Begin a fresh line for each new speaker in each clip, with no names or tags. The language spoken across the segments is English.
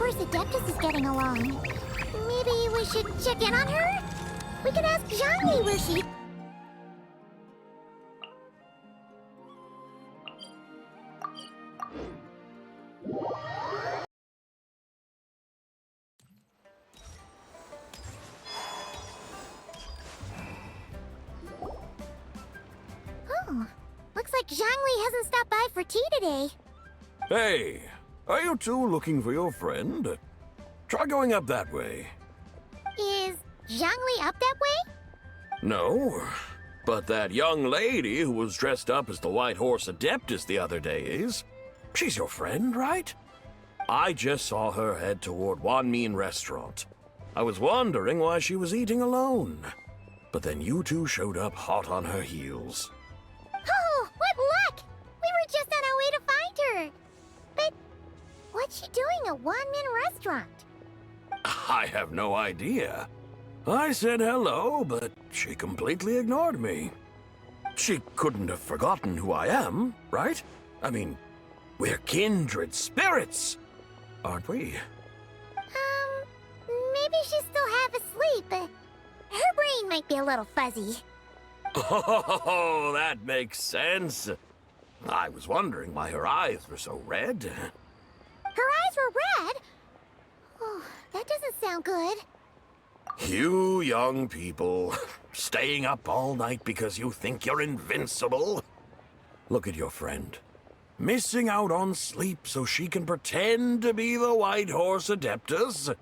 Horse Adeptus is getting along. Maybe we should check in on her? We could ask Zhangli where she... Oh, looks like Zhangli hasn't stopped by for tea today.
Hey, are you two looking for your friend? Try going up that way.
Is Zhangli up that way?
No, but that young lady who was dressed up as the White Horse Adeptus the other day is. She's your friend, right? I just saw her head toward Wanmin Restaurant. I was wondering why she was eating alone. But then you two showed up hot on her heels.
Oh, what luck! We were just on our way to find her. But what's she doing at Wanmin Restaurant?
I have no idea. I said hello, but she completely ignored me. She couldn't have forgotten who I am, right? I mean, we're kindred spirits, aren't we?
Maybe she's still half asleep, but her brain might be a little fuzzy.
Oh, that makes sense. I was wondering why her eyes were so red.
Her eyes were red? Oh, that doesn't sound good.
You young people, staying up all night because you think you're invincible. Look at your friend. Missing out on sleep so she can pretend to be the White Horse Adeptus.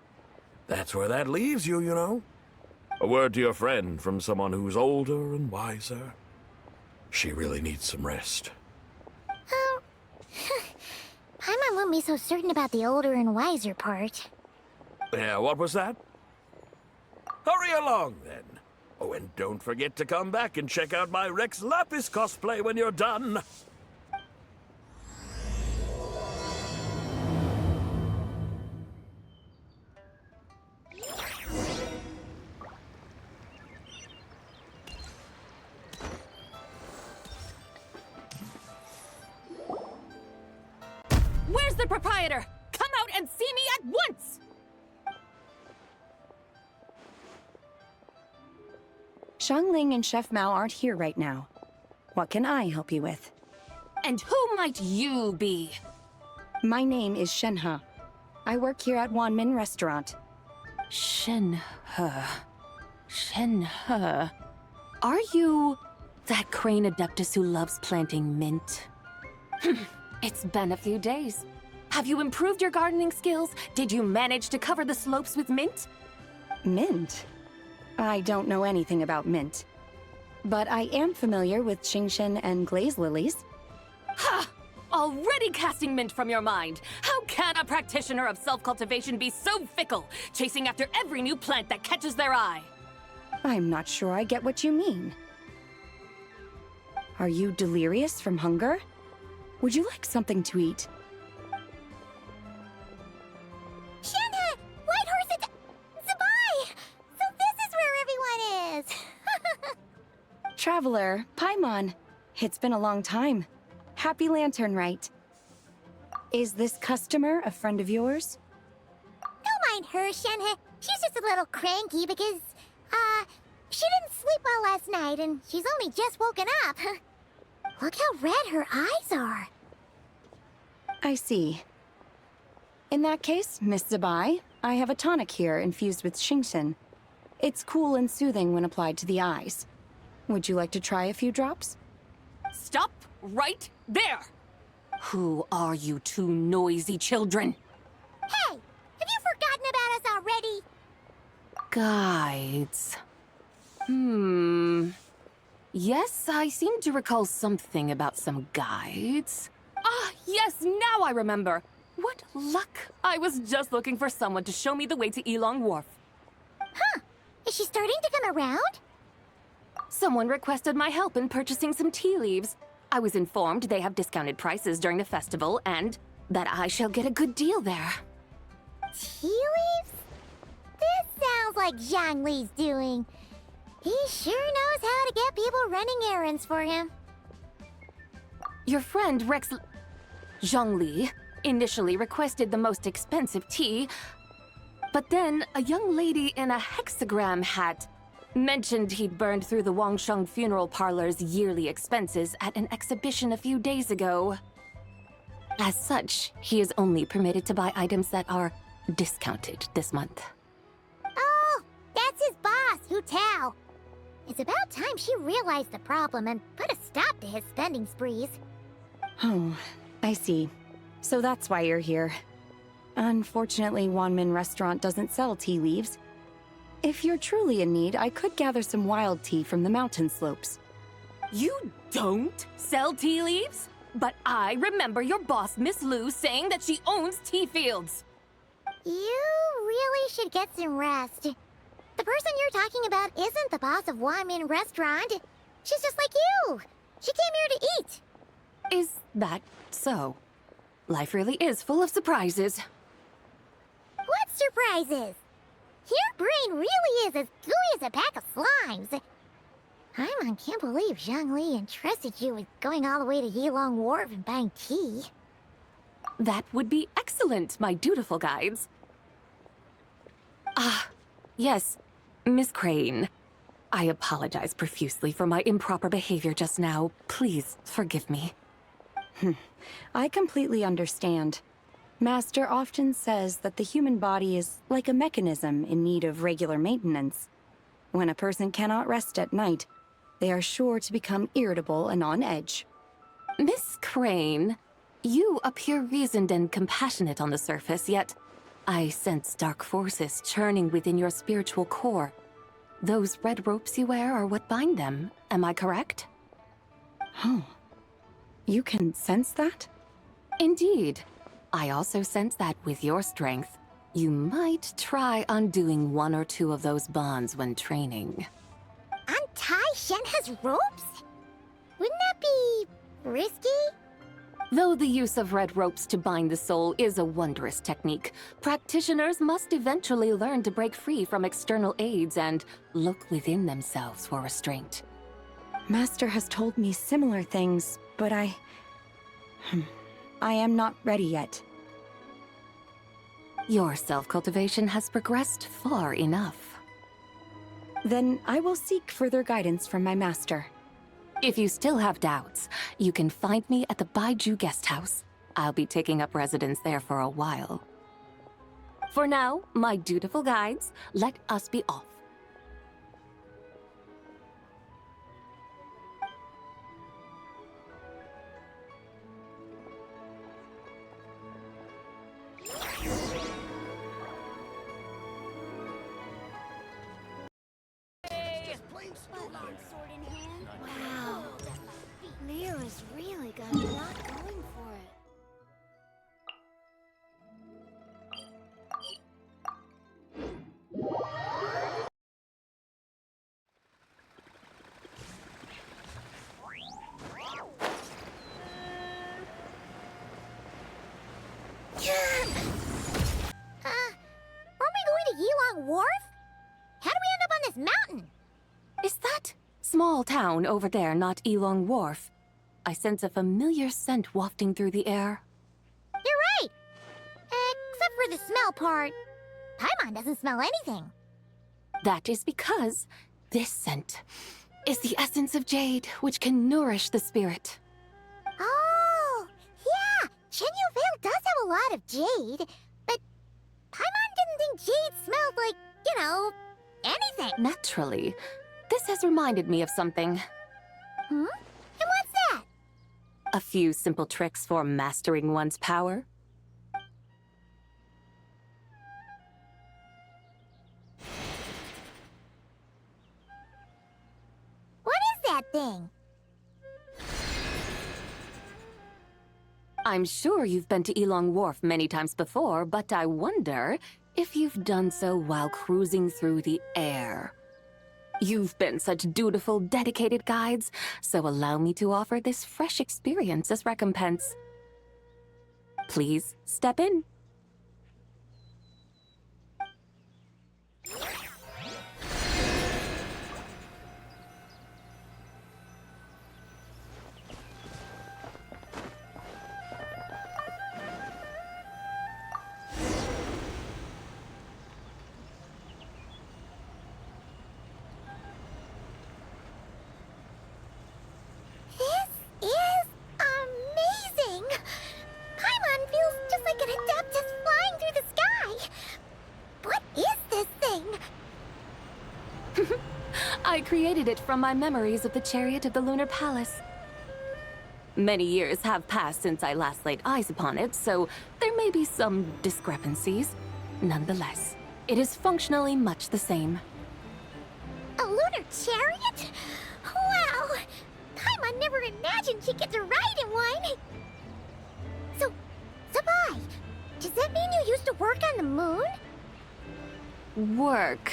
That's where that leaves you, you know. A word to your friend from someone who's older and wiser. She really needs some rest.
Paimon wouldn't be so certain about the older and wiser part.
Yeah, what was that? Hurry along, then. Oh, and don't forget to come back and check out my Rex Lapis cosplay when you're done.
Where's the proprietor? Come out and see me at once!
Xiangling and Chef Mao aren't here right now. What can I help you with?
And who might you be?
My name is Shenhe. I work here at Wanmin Restaurant.
Shenhe. Shenhe. Are you that crane adeptus who loves planting mint? It's been a few days. Have you improved your gardening skills? Did you manage to cover the slopes with mint?
Mint? I don't know anything about mint. But I am familiar with Genshin and glaze lilies.
Ha! Already casting mint from your mind. How can a practitioner of self-cultivation be so fickle, chasing after every new plant that catches their eye?
I'm not sure I get what you mean. Are you delirious from hunger? Would you like something to eat?
Shenhe! White Horse Zabai! So this is where everyone is!
Traveler, Paimon. It's been a long time. Happy Lanternlit. Is this customer a friend of yours?
Don't mind her, Shenhe. She's just a little cranky because, she didn't sleep well last night and she's only just woken up. Look how red her eyes are.
I see. In that case, Miss Zabai, I have a tonic here infused with Genshin. It's cool and soothing when applied to the eyes. Would you like to try a few drops?
Stop right there! Who are you two noisy children?
Hey! Have you forgotten about us already?
Guides. Yes, I seem to recall something about some guides. Ah, yes, now I remember. What luck! I was just looking for someone to show me the way to Elong Wharf.
Huh. Is she starting to come around?
Someone requested my help in purchasing some tea leaves. I was informed they have discounted prices during the festival and that I shall get a good deal there.
Tea leaves? This sounds like Zhangli's doing. He sure knows how to get people running errands for him.
Your friend Rex Zhangli initially requested the most expensive tea, but then a young lady in a hexagram hat mentioned he'd burned through the Wangsheng funeral parlor's yearly expenses at an exhibition a few days ago. As such, he is only permitted to buy items that are discounted this month.
Oh, that's his boss, Hu Tao. It's about time she realized the problem and put a stop to his spending sprees.
Oh, I see. So that's why you're here. Unfortunately, Wanmin Restaurant doesn't sell tea leaves. If you're truly in need, I could gather some wild tea from the mountain slopes.
You don't sell tea leaves? But I remember your boss, Miss Lu, saying that she owns tea fields.
You really should get some rest. The person you're talking about isn't the boss of Wanmin Restaurant. She's just like you. She came here to eat.
Is that so? Life really is full of surprises.
What surprises? Your brain really is as gooey as a pack of slimes. I can't believe Zhongli entrusted you with going all the way to Yilong Wharf and buying tea.
That would be excellent, my dutiful guides. Ah, yes, Miss Crane. I apologize profusely for my improper behavior just now. Please forgive me.
I completely understand. Master often says that the human body is like a mechanism in need of regular maintenance. When a person cannot rest at night, they are sure to become irritable and on edge.
Miss Crane, you appear reasoned and compassionate on the surface, yet I sense dark forces churning within your spiritual core. Those red ropes you wear are what bind them, am I correct?
Oh, you can sense that?
Indeed. I also sense that with your strength, you might try undoing one or two of those bonds when training.
Untie Shenhe's ropes? Wouldn't that be risky?
Though the use of red ropes to bind the soul is a wondrous technique, practitioners must eventually learn to break free from external aids and look within themselves for restraint.
Master has told me similar things, but I am not ready yet.
Your self-cultivation has progressed far enough.
Then I will seek further guidance from my master.
If you still have doubts, you can find me at the Baiju Guest House. I'll be taking up residence there for a while. For now, my dutiful guides, let us be off.
Wow. Lyra's really got a lot going for it. Aren't we going to Yilong Wharf? How do we end up on this mountain?
Is that small town over there not Elong Wharf? I sense a familiar scent wafting through the air.
You're right! Except for the smell part. Paimon doesn't smell anything.
That is because this scent is the essence of jade, which can nourish the spirit.
Oh, yeah! Shenyu Vale does have a lot of jade, but Paimon didn't think jade smelled like, anything.
Naturally. This has reminded me of something.
Hmm? And what's that?
A few simple tricks for mastering one's power.
What is that thing?
I'm sure you've been to Elong Wharf many times before, but I wonder if you've done so while cruising through the air. You've been such dutiful, dedicated guides, so allow me to offer this fresh experience as recompense. Please step in. created it from my memories of the chariot of the Lunar Palace. Many years have passed since I last laid eyes upon it, so there may be some discrepancies. Nonetheless, it is functionally much the same.
A lunar chariot? Wow! Paimon never imagined she'd get to ride in one! So, Sabai, does that mean you used to work on the moon?
Work.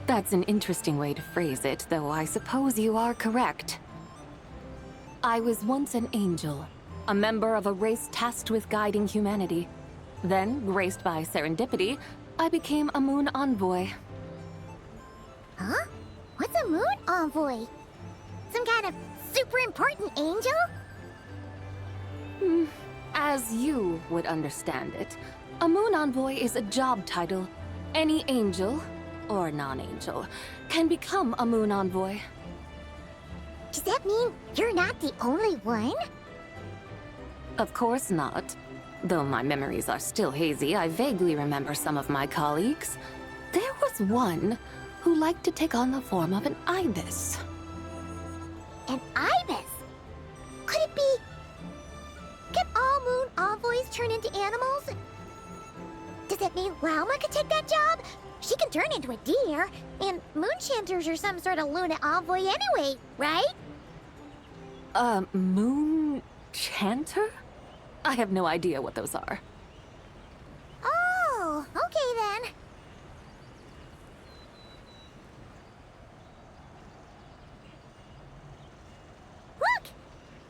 That's an interesting way to phrase it, though I suppose you are correct. I was once an angel, a member of a race tasked with guiding humanity. Then, graced by serendipity, I became a moon envoy.
Huh? What's a moon envoy? Some kind of super important angel?
As you would understand it, a moon envoy is a job title. Any angel, or non-angel, can become a moon envoy.
Does that mean you're not the only one?
Of course not. Though my memories are still hazy, I vaguely remember some of my colleagues. There was one who liked to take on the form of an ibis.
An ibis? Could it be... Can all moon envoys turn into animals? Does that mean Lauma could take that job? She can turn into a deer, and moonchanters are some sort of Luna envoy anyway, right?
Moon chanter? I have no idea what those are.
Oh, okay then. Look!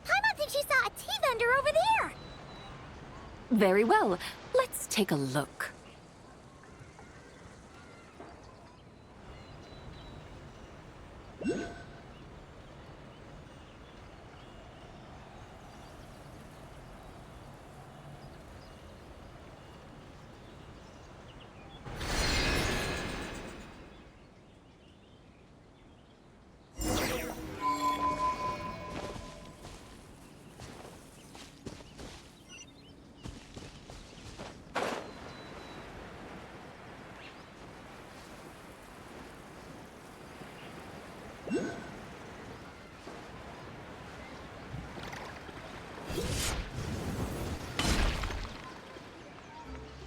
Paimon thinks she saw a T-Thunder over there!
Very well. Let's take a look.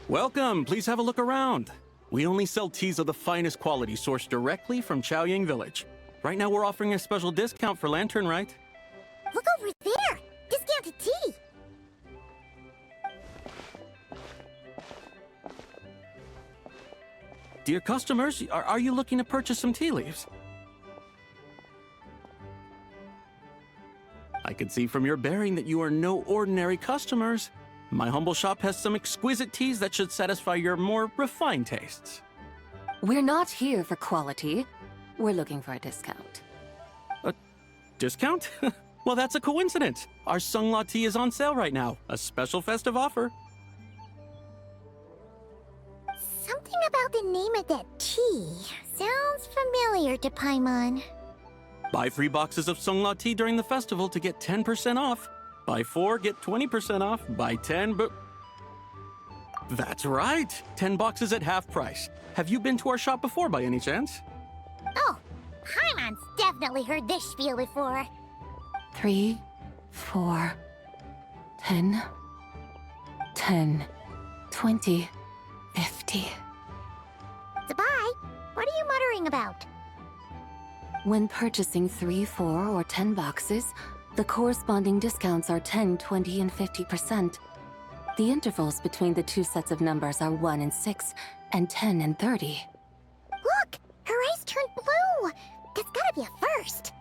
Welcome, please have a look around. We only sell teas of the finest quality sourced directly from Chaoying Village. Right now we're offering a special discount for Lanternlit.
Look over there! Discounted tea!
Dear customers, are you looking to purchase some tea leaves? I can see from your bearing that you are no ordinary customers. My humble shop has some exquisite teas that should satisfy your more refined tastes.
We're not here for quality. We're looking for a discount.
A discount? Well, that's a coincidence. Our Sungla tea is on sale right now. A special festive offer.
Something about the name of that tea sounds familiar to Paimon.
Buy 3 boxes of Sungla tea during the festival to get 10% off. Buy 4, get 20% off. Buy 10, but... That's right! 10 boxes at half price. Have you been to our shop before by any chance?
Oh, Paimon's definitely heard this spiel before.
3, 4, 10, 10, 20, 50.
Sabai, what are you muttering about?
When purchasing 3, 4, or 10 boxes, the corresponding discounts are 10, 20, and 50%. The intervals between the two sets of numbers are 1 and 6, and 10 and 30.
Look! Her eyes turned blue! That's gotta be a first!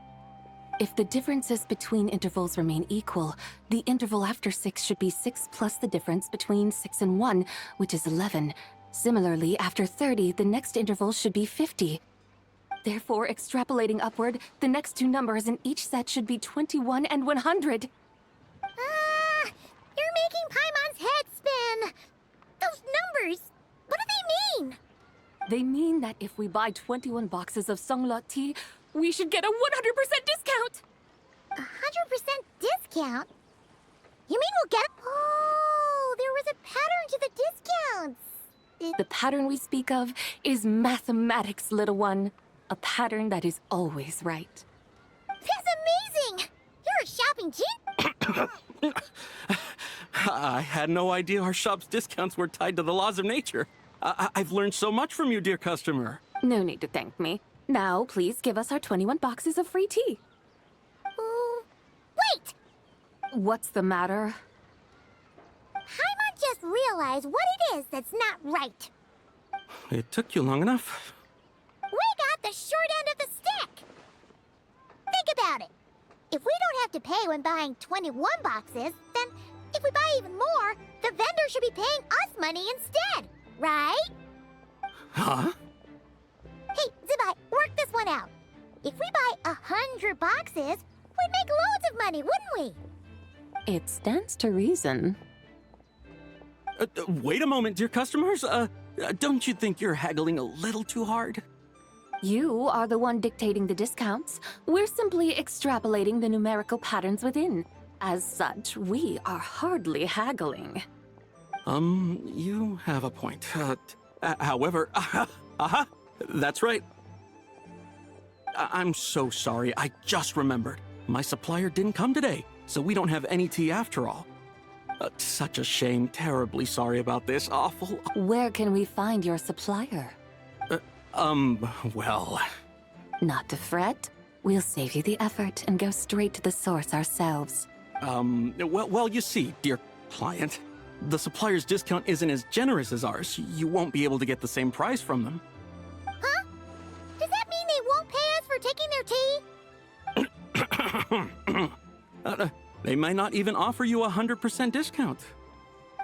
If the differences between intervals remain equal, the interval after 6 should be 6 plus the difference between 6 and 1, which is 11. Similarly, after 30, the next interval should be 50. Therefore, extrapolating upward, the next two numbers in each set should be 21 and 100.
You're making Paimon's head spin! Those numbers, what do they mean?
They mean that if we buy 21 boxes of Sungla tea, we should get a 100% discount!
100% discount? You mean we'll get... Oh, there was a pattern to the discounts!
The pattern we speak of is mathematics, little one. a pattern that is always right.
That's amazing! You're a shopping genius!
I had no idea our shop's discounts were tied to the laws of nature. I've learned so much from you, dear customer.
No need to thank me. Now, please give us our 21 boxes of free tea.
Wait!
What's the matter?
Paimon just realized what it is that's not right.
It took you long enough.
We got the short end of the stick! Think about it. If we don't have to pay when buying 21 boxes, then if we buy even more, the vendor should be paying us money instead, right?
Huh?
Hey, Zibai, work this one out. If we buy 100 boxes, we'd make loads of money, wouldn't we?
It stands to reason.
Wait a moment, dear customers. Don't you think you're haggling a little too hard?
You are the one dictating the discounts. We're simply extrapolating the numerical patterns within. As such, we are hardly haggling.
You have a point. However, that's right. I'm so sorry. I just remembered. My supplier didn't come today, so we don't have any tea after all. Such a shame. Terribly sorry about this. Awful.
Where can we find your supplier?
Well...
Not to fret. We'll save you the effort and go straight to the source ourselves.
Well, you see, dear client, the supplier's discount isn't as generous as ours. You won't be able to get the same price from them.
Huh? Does that mean they won't pay us for taking their tea?
They might not even offer you a 100% discount.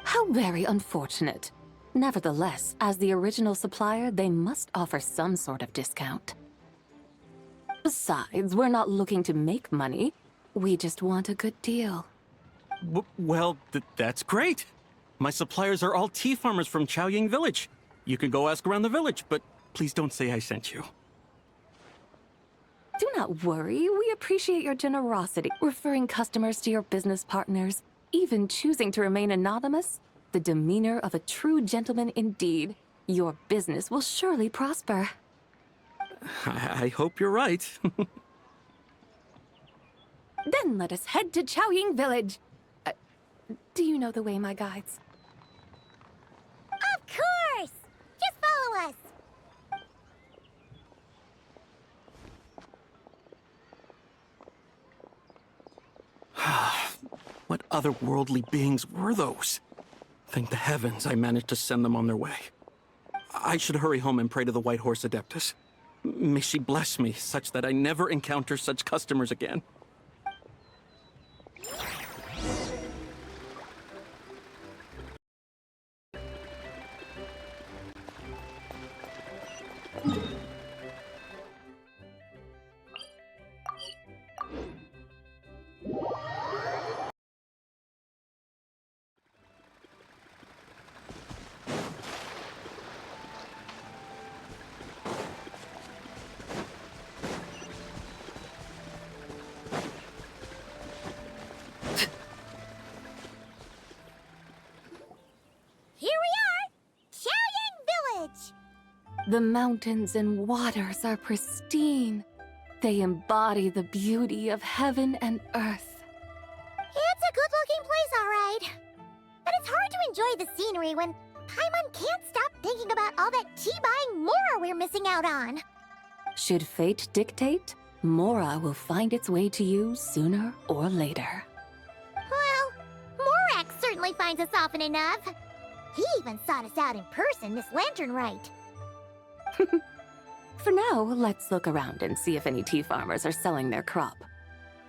How very unfortunate. Nevertheless, as the original supplier, they must offer some sort of discount. Besides, we're not looking to make money. We just want a good deal.
Well, that's great. My suppliers are all tea farmers from Chaoying Village. You can go ask around the village, but please don't say I sent you.
Do not worry, we appreciate your generosity, referring customers to your business partners, even choosing to remain anonymous. The demeanor of a true gentleman indeed. Your business will surely prosper.
I hope you're right.
Then let us head to Chaoying Village. Do you know the way, my guides?
Of course! Just follow us.
What otherworldly beings were those? Thank the heavens I managed to send them on their way. I should hurry home and pray to the White Horse Adeptus. May she bless me such that I never encounter such customers again.
Here we are! Chaoying Village!
The mountains and waters are pristine. They embody the beauty of heaven and earth.
It's a good-looking place, all right. But it's hard to enjoy the scenery when Paimon can't stop thinking about all that tea-buying Mora we're missing out on.
Should fate dictate, Mora will find its way to you sooner or later.
Well, Morak certainly finds us often enough. He even sought us out in person this Lanternlit.
For now, let's look around and see if any tea farmers are selling their crop.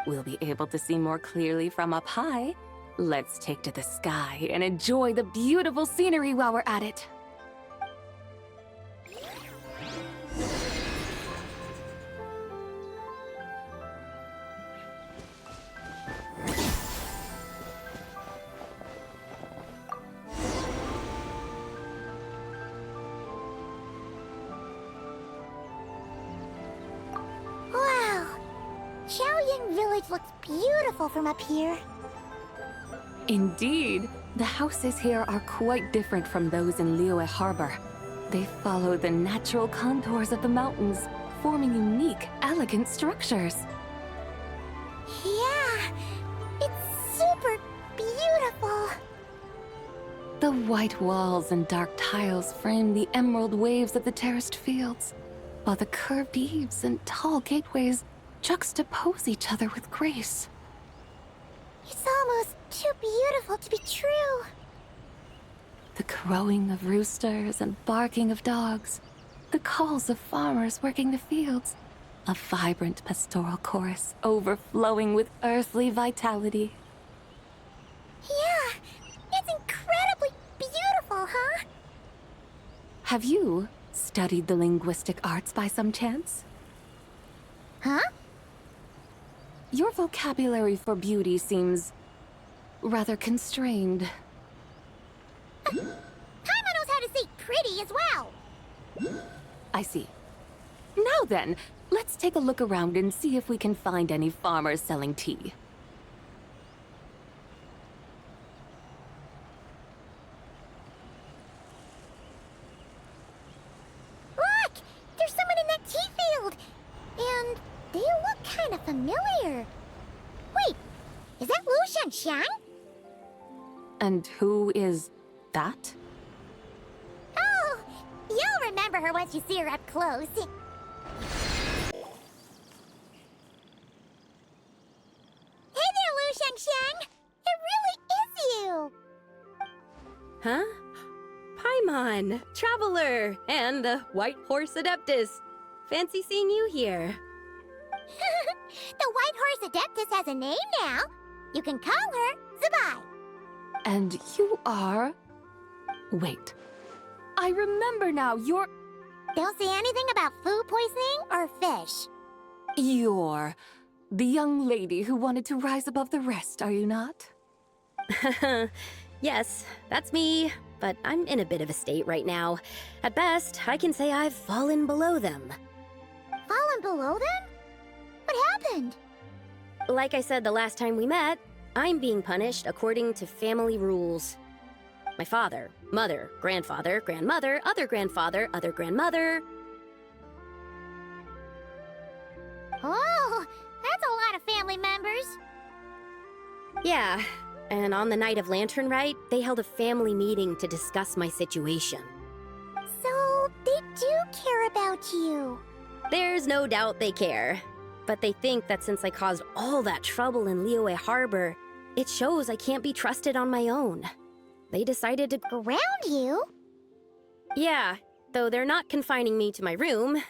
We'll be able to see more clearly from up high. Let's take to the sky and enjoy the beautiful scenery while we're at it.
Wow, Chaoying Village looks beautiful from up here.
Indeed, the houses here are quite different from those in Liyue Harbor. They follow the natural contours of the mountains, forming unique, elegant structures.
Yeah, it's super beautiful.
The white walls and dark tiles frame the emerald waves of the terraced fields, while the curved eaves and tall gateways juxtapose each other with grace.
It's almost too beautiful to be true.
The crowing of roosters and barking of dogs, the calls of farmers working the fields, a vibrant pastoral chorus overflowing with earthly vitality.
Yeah, it's incredibly beautiful, huh?
Have you studied the linguistic arts by some chance?
Huh?
Your vocabulary for beauty seems rather constrained.
Paimon knows how to say pretty as well.
I see. Now then, let's take a look around and see if we can find any farmers selling tea.
Look! There's someone in that tea field! And they look kind of familiar. Wait, is that Lu Shanxiang?
And who is that?
Oh, you'll remember her once you see her up close. Hey there, Lu Shanxiang! It really is you!
Huh? Paimon, Traveler, and the White Horse Adeptus. Fancy seeing you here.
The White Horse Adeptus has a name now. You can call her Zabai.
And you are... Wait. I remember now, you're
Don't say anything about food poisoning or fish.
the young lady who wanted to rise above the rest, are you not?
Yes, that's me, but I'm in a bit of a state right now. At best, I can say I've fallen below them.
Fallen below them? What happened?
Like I said the last time we met, I'm being punished according to family rules. My father, mother, grandfather, grandmother, other grandfather, other grandmother.
Oh, that's a lot of family members.
Yeah, and on the night of Lanternlit, they held a family meeting to discuss my situation.
So, they do care about you.
There's no doubt they care. But they think that since I caused all that trouble in Liyue Harbor, it shows I can't be trusted on my own. They decided to...
Around you?
Yeah, though they're not confining me to my room.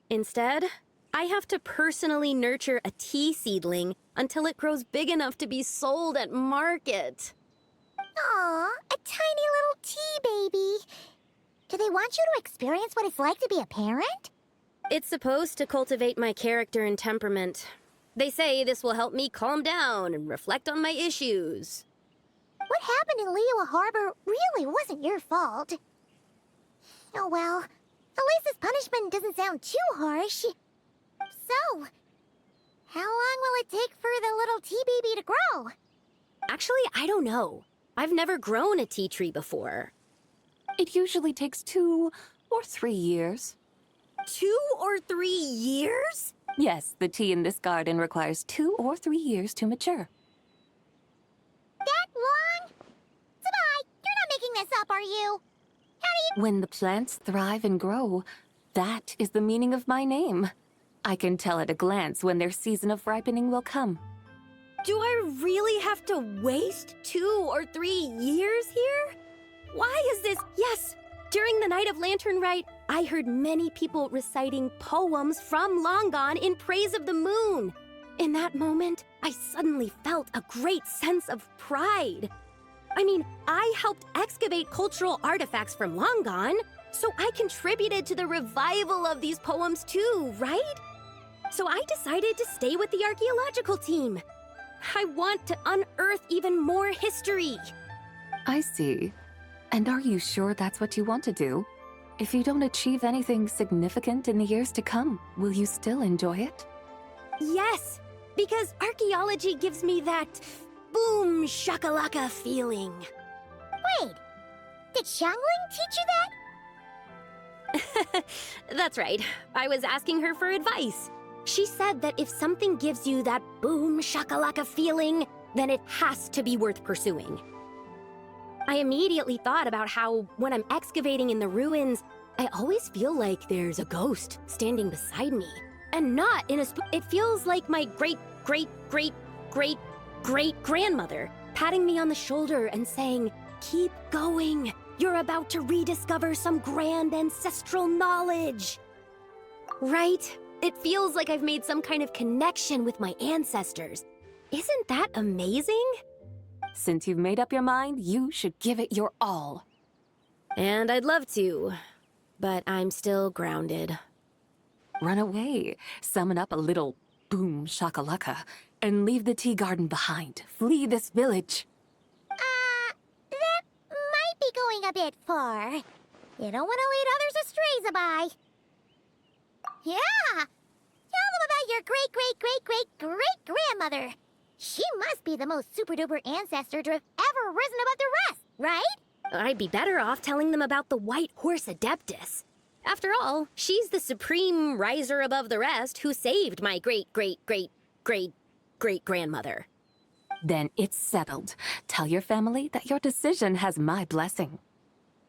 Instead, I have to personally nurture a tea seedling until it grows big enough to be sold at market.
Aw, a tiny little tea baby. Do they want you to experience what it's like to be a parent?
It's supposed to cultivate my character and temperament. They say this will help me calm down and reflect on my issues.
What happened in Liyue Harbor really wasn't your fault. Oh well, at least this punishment doesn't sound too harsh. So, how long will it take for the little tea baby to grow?
Actually, I don't know. I've never grown a tea tree before.
It usually takes 2 or 3 years.
2 or 3 years?
Yes, the tea in this garden requires 2 or 3 years to mature.
That long? Zabai, you're not making this up, are you? How do you...
When the plants thrive and grow, that is the meaning of my name. I can tell at a glance when their season of ripening will come.
Do I really have to waste 2 or 3 years here? Why is this? Yes, during the night of Lanternlit, I heard many people reciting poems from long gone in praise of the moon. In that moment, I suddenly felt a great sense of pride. I mean, I helped excavate cultural artifacts from long gone, so I contributed to the revival of these poems too, right? So I decided to stay with the archaeological team. I want to unearth even more history.
I see. And are you sure that's what you want to do? If you don't achieve anything significant in the years to come, will you still enjoy it?
Yes, because archaeology gives me that boom shakalaka feeling.
Wait, did Xiangling teach you that?
That's right. I was asking her for advice. She said that if something gives you that boom shakalaka feeling, then it has to be worth pursuing. I immediately thought about how, when I'm excavating in the ruins, I always feel like there's a ghost standing beside me. And not in a it feels like my great-great-great-great-great-grandmother patting me on the shoulder and saying, "Keep going. You're about to rediscover some grand ancestral knowledge." Right? It feels like I've made some kind of connection with my ancestors. Isn't that amazing?
Since you've made up your mind, you should give it your all.
And I'd love to, but I'm still grounded.
Run away, summon up a little boom shakalaka, and leave the tea garden behind. Flee this village.
That might be going a bit far. You don't want to lead others astray, Zabai. Yeah! Tell them about your great-great-great-great-great-grandmother. She must be the most super-duper ancestor to have ever risen above the rest, right?
I'd be better off telling them about the White Horse Adeptus. After all, she's the supreme riser above the rest who saved my great-great-great-great-great-grandmother.
Then it's settled. Tell your family that your decision has my blessing.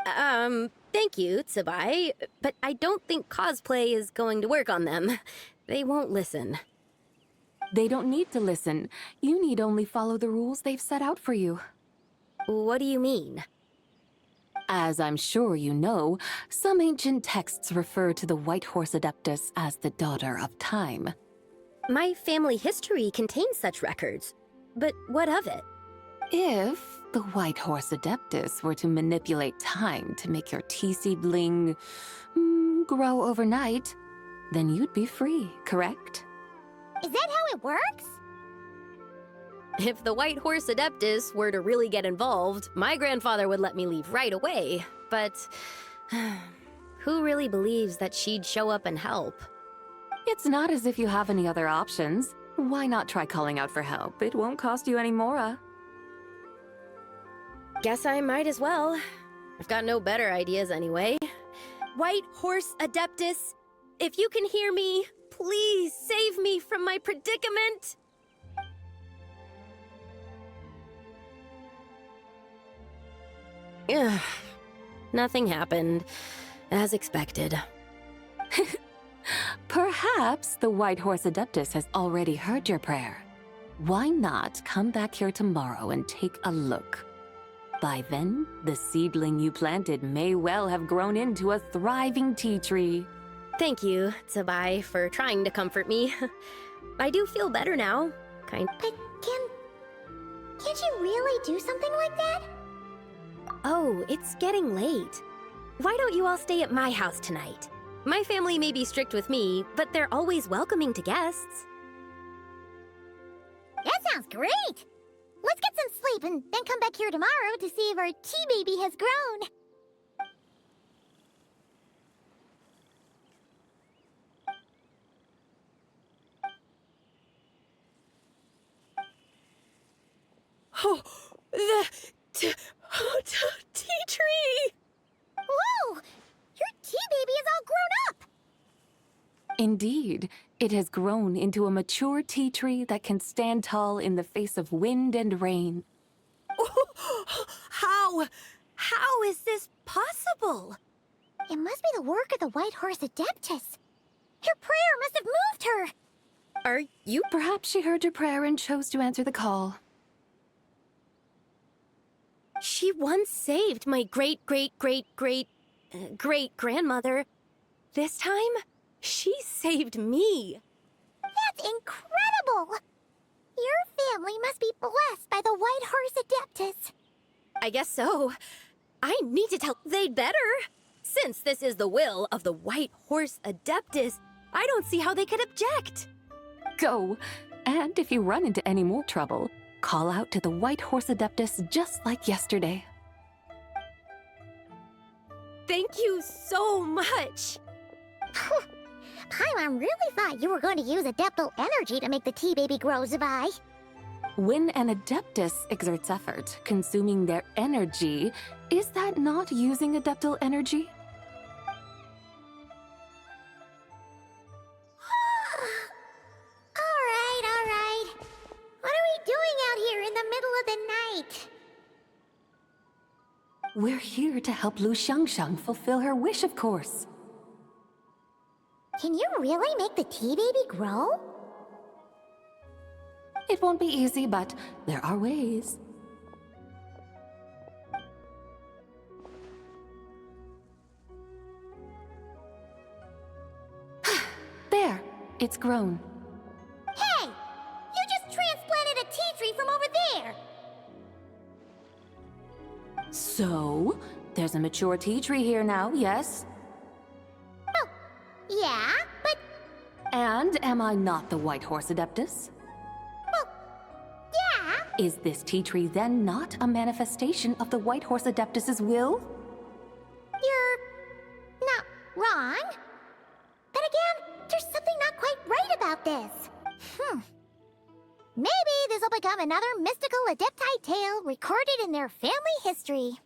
Thank you, Tsubai, but I don't think cosplay is going to work on them. They won't listen.
They don't need to listen. You need only follow the rules they've set out for you.
What do you mean?
As I'm sure you know, some ancient texts refer to the White Horse Adeptus as the Daughter of Time.
My family history contains such records, but what of it?
If the White Horse Adeptus were to manipulate time to make your tea seedling grow overnight, then you'd be free, correct?
Is that how it works?
If the White Horse Adeptus were to really get involved, my grandfather would let me leave right away. But who really believes that she'd show up and help?
It's not as if you have any other options. Why not try calling out for help? It won't cost you any more.
Guess I might as well. I've got no better ideas anyway. White Horse Adeptus, if you can hear me, please save me from my predicament. Ugh. Nothing happened, as expected.
Perhaps the White Horse Adeptus has already heard your prayer. Why not come back here tomorrow and take a look? By then, the seedling you planted may well have grown into a thriving tea tree.
Thank you, Tsubai, for trying to comfort me. I do feel better now.
But can't you really do something like that?
Oh, it's getting late. Why don't you all stay at my house tonight? My family may be strict with me, but they're always welcoming to guests.
That sounds great! Let's get some sleep and then come back here tomorrow to see if our tea baby has grown.
Oh, the tea tree!
Whoa! Your tea baby is all grown up!
Indeed, it has grown into a mature tea tree that can stand tall in the face of wind and rain.
How is this possible?
It must be the work of the White Horse Adeptus. Your prayer must have moved her!
Are you...
Perhaps she heard your prayer and chose to answer the call.
She once saved my great-great-great-great-great-grandmother. This time, she saved me.
That's incredible! Your family must be blessed by the White Horse Adeptus.
I guess so. I need to tell... They'd better. Since this is the will of the White Horse Adeptus, I don't see how they could object.
Go, and if you run into any more trouble, call out to the White Horse Adeptus just like yesterday.
Thank you so much.
Paimon really thought you were going to use Adeptal energy to make the tea baby grow, Zabai.
When an Adeptus exerts effort, consuming their energy, is that not using Adeptal energy?
middle of the night.
We're here to help Lu Xiangxiang fulfill her wish, of course.
Can you really make the tea baby grow?
It won't be easy, but there are ways. There, it's grown.
Hey! You just transplanted a tea tree from over there!
So, there's a mature tea tree here now, yes?
Oh, yeah, but...
And am I not the White Horse Adeptus?
Well, yeah.
Is this tea tree then not a manifestation of the White Horse Adeptus's will?
You're... not wrong. But again, there's something not quite right about this. Maybe this will become another mystical Adepti tale recorded in their family history.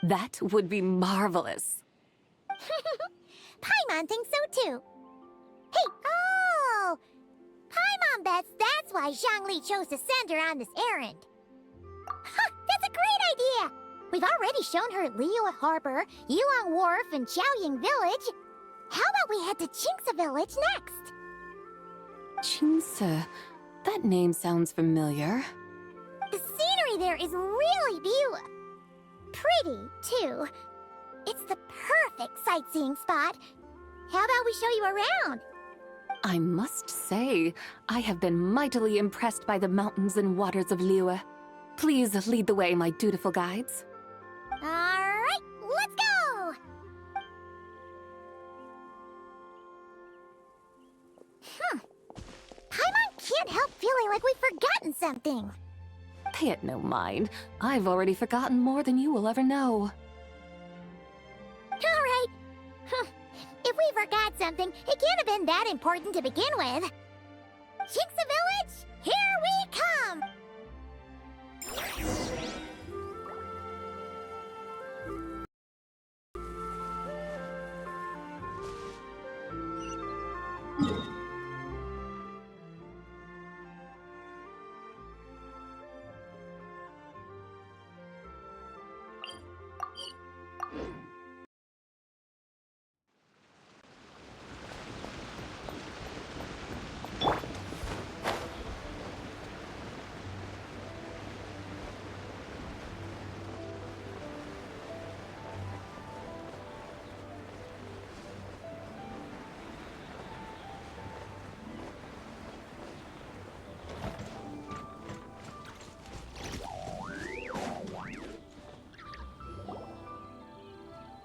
That would be marvelous.
Paimon thinks so too. Hey, oh! Paimon bets that's why Zhongli chose to send her on this errand. Huh, that's a great idea! We've already shown her Liyue Harbor, Yulong Wharf, and Xiaoying Village. How about we head to Qingce Village next?
Qingce. That name sounds familiar.
The scenery there is really beautiful. Pretty, too. It's the perfect sightseeing spot. How about we show you around?
I must say, I have been mightily impressed by the mountains and waters of Liyue. Please lead the way, my dutiful guides.
All right, let's go! Paimon can't help feeling like we've forgotten something.
Pay it no mind. I've already forgotten more than you will ever know.
All right. If we forgot something, it can't have been that important to begin with. Qingce Village, here we come!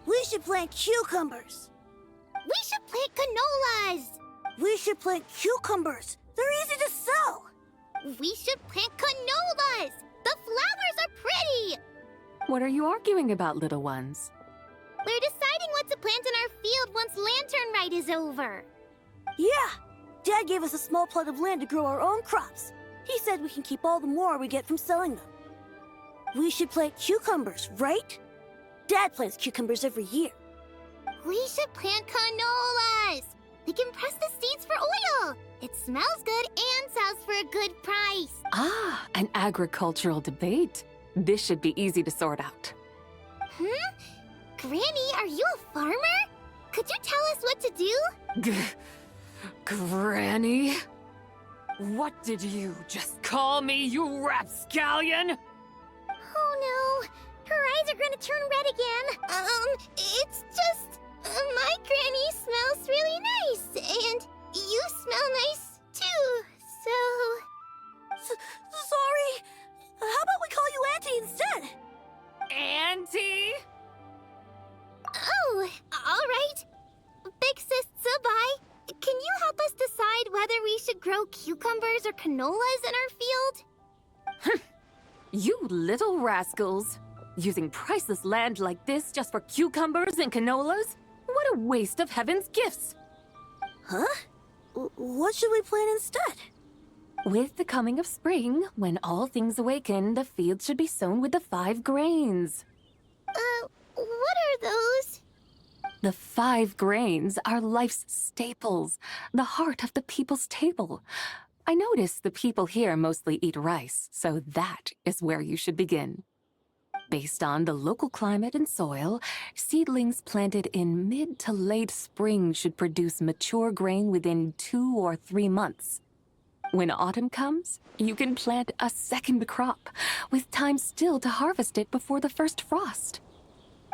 We should plant cucumbers.
We should plant canolas!
We should plant cucumbers. They're easy to sell.
We should plant canolas! The flowers are pretty!
What are you arguing about, little ones?
We're deciding what to plant in our field once Lanternlit is over.
Yeah. Dad gave us a small plot of land to grow our own crops. He said we can keep all the more we get from selling them. We should plant cucumbers, right? Dad plants cucumbers every year.
We should plant canolas! We can press the seeds for oil! It smells good and sells for a good price.
Ah, an agricultural debate. This should be easy to sort out.
Granny, are you a farmer? Could you tell us what to do?
Granny? What did you just call me, you rapscallion?
Oh no, her eyes are gonna turn red again. It's just... my granny smells really nice, and you smell nice too, so...
Sorry. How about we call you Auntie instead?
Auntie?
Oh, alright. Big sis Sabai, can you help us decide whether we should grow cucumbers or canolas in our field?
You little rascals. Using priceless land like this just for cucumbers and canolas? What a waste of heaven's gifts!
Huh? What should we plant instead?
With the coming of spring, when all things awaken, the field should be sown with the 5 grains.
What are those?
The 5 grains are life's staples, the heart of the people's table. I notice the people here mostly eat rice, so that is where you should begin. Based on the local climate and soil, seedlings planted in mid to late spring should produce mature grain within 2 or 3 months. When autumn comes, you can plant a second crop, with time still to harvest it before the first frost.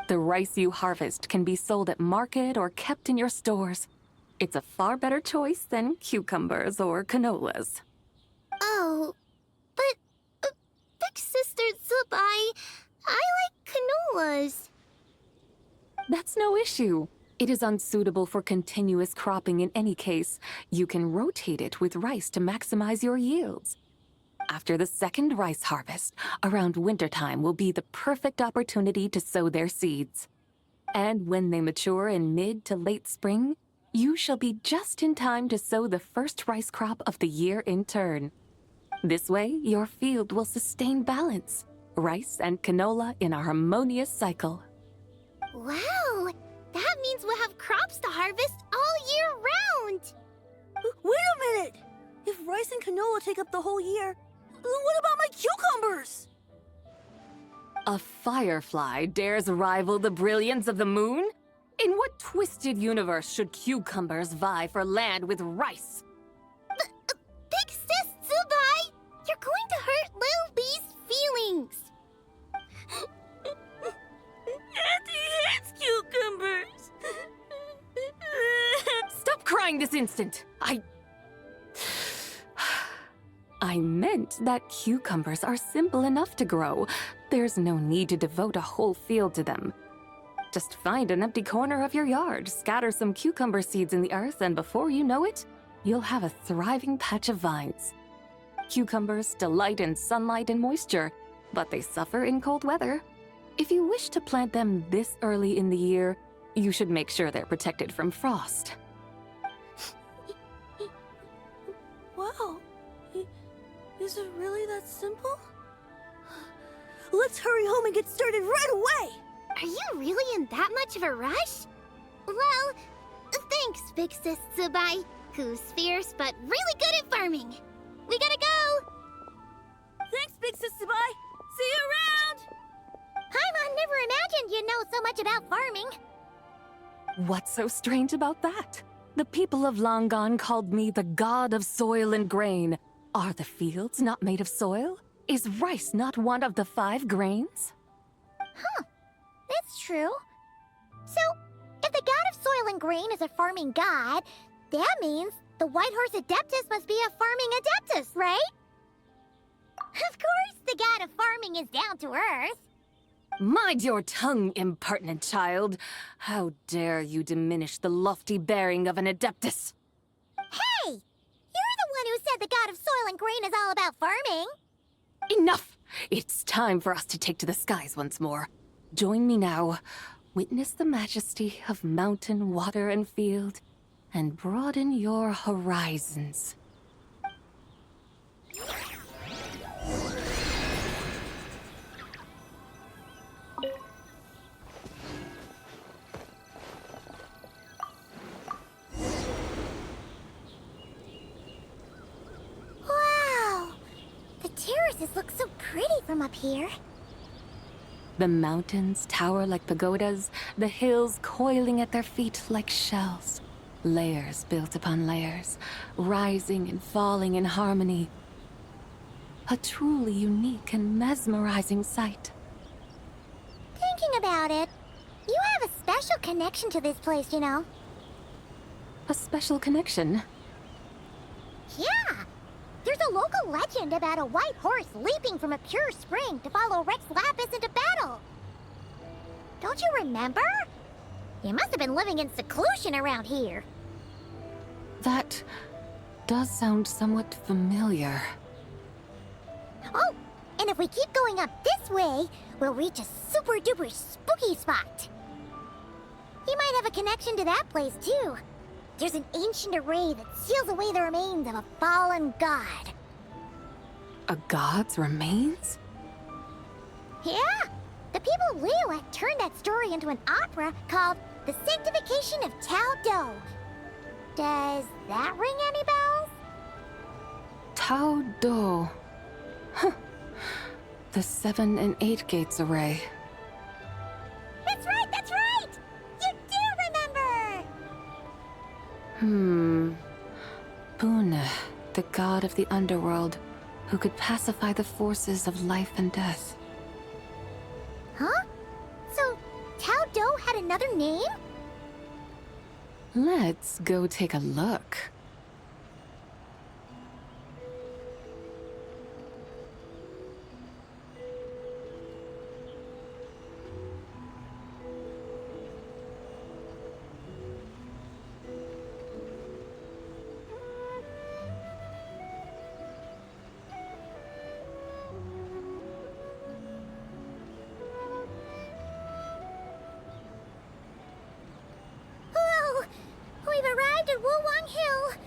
The rice you harvest can be sold at market or kept in your stores. It's a far better choice than cucumbers or canolas.
Oh, but Big Sister Zubai, I like canolas.
That's no issue. It is unsuitable for continuous cropping in any case. You can rotate it with rice to maximize your yields. After the second rice harvest, around wintertime will be the perfect opportunity to sow their seeds. And when they mature in mid to late spring, you shall be just in time to sow the first rice crop of the year in turn. This way, your field will sustain balance, rice and canola in a harmonious cycle.
Wow, that means we'll have crops to harvest all year round.
Wait a minute! If rice and canola take up the whole year, what about my cucumbers?
A firefly dares rival the brilliance of the moon? In what twisted universe should cucumbers vie for land with rice?
Big Sis Zubai, you're going to hurt Lil B's feelings.
Auntie hates cucumbers!
Stop crying this instant! I meant that cucumbers are simple enough to grow. There's no need to devote a whole field to them. Just find an empty corner of your yard, scatter some cucumber seeds in the earth, and before you know it, you'll have a thriving patch of vines. Cucumbers delight in sunlight and moisture, but they suffer in cold weather. If you wish to plant them this early in the year, you should make sure they're protected from frost.
Wow. Is it really that simple? Let's hurry home and get started right away!
Are you really in that much of a rush? Well, thanks, Big Sis Zubai, who's fierce but really good at farming. We gotta go!
Thanks, Big Sis Zubai! See you around!
Paimon never imagined you'd know so much about farming.
What's so strange about that? The people of Long Gone called me the god of soil and grain. Are the fields not made of soil? Is rice not one of the 5 grains?
Huh, that's true. So, if the god of soil and grain is a farming god, that means the White Horse Adeptus must be a farming adeptus, right? Of course the god of farming is down to earth.
Mind your tongue, impertinent child. How dare you diminish the lofty bearing of an adeptus?
Hey! You're the one who said the god of soil and grain is all about farming.
Enough! It's time for us to take to the skies once more. Join me now. Witness the majesty of mountain, water, and field, and broaden your horizons.
Wow! The terraces look so pretty from up here.
The mountains tower like pagodas, the hills coiling at their feet like shells. Layers built upon layers, rising and falling in harmony. A truly unique and mesmerizing sight.
Thinking about it, you have a special connection to this place, you know.
A special connection.
Yeah! There's a local legend about a white horse leaping from a pure spring to follow Rex Lapis into battle. Don't you remember? You must have been living in seclusion around here.
That does sound somewhat familiar.
Oh, and if we keep going up this way, we'll reach a super-duper spooky spot. You might have a connection to that place, too. There's an ancient array that seals away the remains of a fallen god.
A god's remains?
Yeah! The people of Liyue turned that story into an opera called The Sanctification of Tao Do. Does that ring any bells?
Tao Do. Huh. The 7 and 8 gates array.
That's right, that's right! You do remember!
Buna, the god of the underworld, who could pacify the forces of life and death.
Huh? So, Tao Do had another name?
Let's go take a look.
Whoa! We've arrived at Wulong Hill.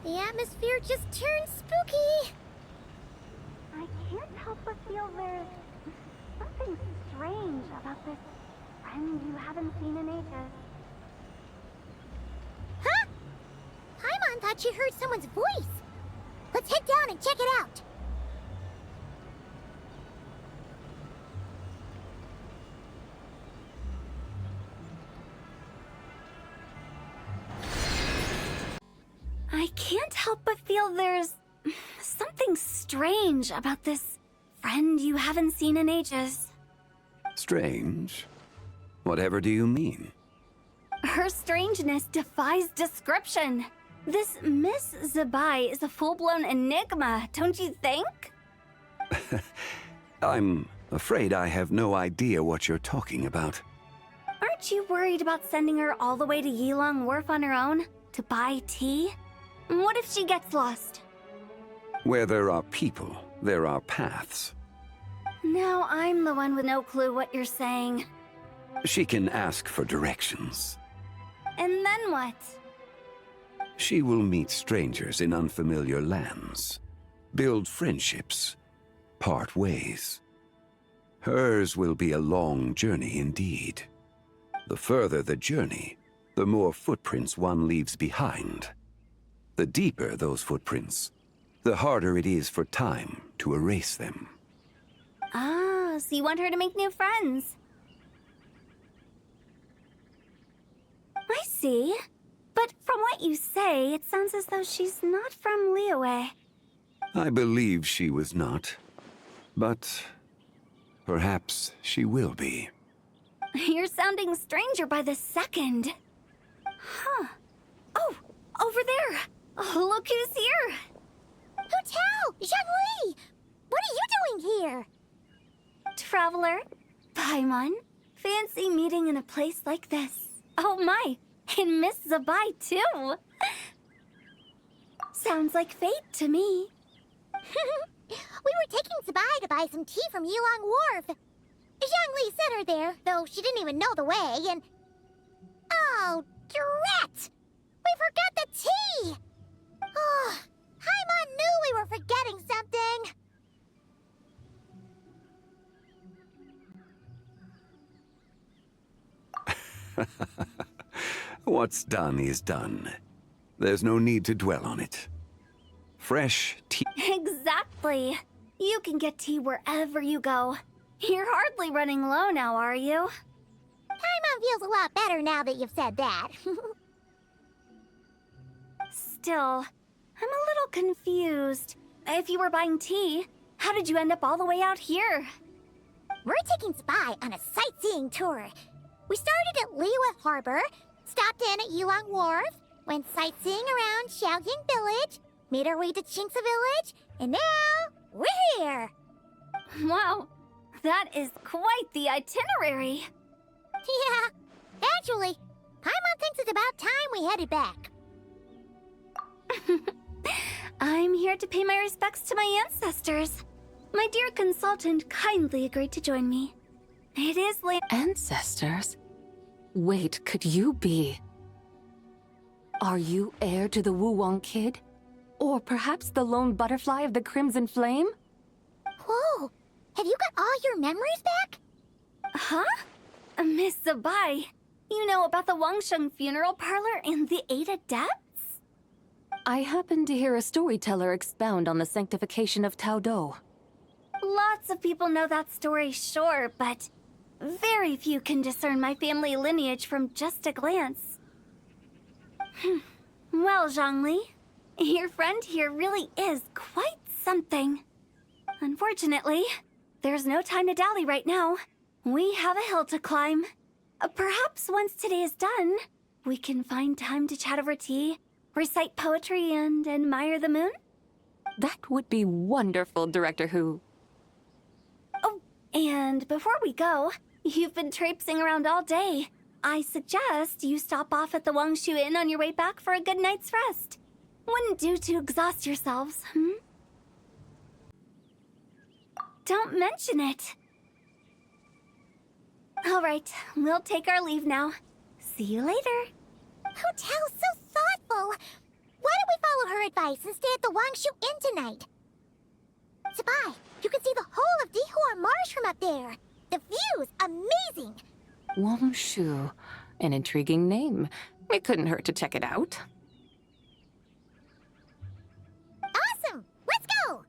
The atmosphere just turned spooky.
I can't help but feel there's something strange about this friend you haven't seen in ages.
Huh? Paimon thought she heard someone's voice. Let's head down and check it out.
I can't help but feel there's something strange about this friend you haven't seen in ages.
Strange? Whatever do you mean?
Her strangeness defies description. This Miss Zabai is a full-blown enigma, don't you think?
I'm afraid I have no idea what you're talking about.
Aren't you worried about sending her all the way to Yilong Wharf on her own to buy tea? What if she gets lost?
Where there are people, there are paths.
Now I'm the one with no clue what you're saying.
She can ask for directions.
And then what?
She will meet strangers in unfamiliar lands, build friendships, part ways. Hers will be a long journey indeed. The further the journey, the more footprints one leaves behind. The deeper those footprints, the harder it is for time to erase them.
Ah, so you want her to make new friends? I see. But from what you say, it sounds as though she's not from Liyue.
I believe she was not, but perhaps she will be.
You're sounding stranger by the second. Huh. Oh, over there. Oh, look who's here.
Hu Tao! Zhongli! What are you doing here?
Traveler, Paimon, fancy meeting in a place like this. Oh my, and Miss Zabai too. Sounds like fate to me.
We were taking Zabai to buy some tea from Yilong Wharf. Zhongli sent her there, though she didn't even know the way, and... Oh, drat! We forgot the tea! Oh, Paimon knew we were forgetting something!
What's done is done. There's no need to dwell on it. Fresh tea.
Exactly. You can get tea wherever you go. You're hardly running low now, are you?
Paimon feels a lot better now that you've said that.
Still, I'm a little confused. If you were buying tea, how did you end up all the way out here?
We're taking Spy on a sightseeing tour. We started at Liyue Harbor, stopped in at Yilong Wharf, went sightseeing around Xiaoying Village, made our way to Qingce Village, and now we're here.
Wow, that is quite the itinerary.
Yeah, actually, Paimon thinks it's about time we headed back.
I'm here to pay my respects to my ancestors. My dear consultant kindly agreed to join me. It is late.
Ancestors? Wait, could you be? Are you heir to the Wulong Kid? Or perhaps the lone butterfly of the Crimson Flame?
Whoa, have you got all your memories back?
Huh? Miss Zabai, you know about the Wangsheng funeral parlor and the 8 adepts?
I happened to hear a storyteller expound on the sanctification of Taodo.
Lots of people know that story, sure, but very few can discern my family lineage from just a glance. Well, Zhongli, your friend here really is quite something. Unfortunately, there's no time to dally right now. We have a hill to climb. Perhaps once today is done, we can find time to chat over tea, recite poetry, and admire the moon?
That would be wonderful, Director Who.
Oh, and before we go, you've been traipsing around all day. I suggest you stop off at the Wangshu Inn on your way back for a good night's rest. Wouldn't do to exhaust yourselves, Don't mention it. All right, we'll take our leave now. See you later.
Hotel's so thoughtful. Why don't we follow her advice and stay at the Wangshu Inn tonight? Sabai, you can see the whole of Dihua Marsh from up there. The view's amazing.
Wangshu. An intriguing name. It couldn't hurt to check it out.
Awesome! Let's go!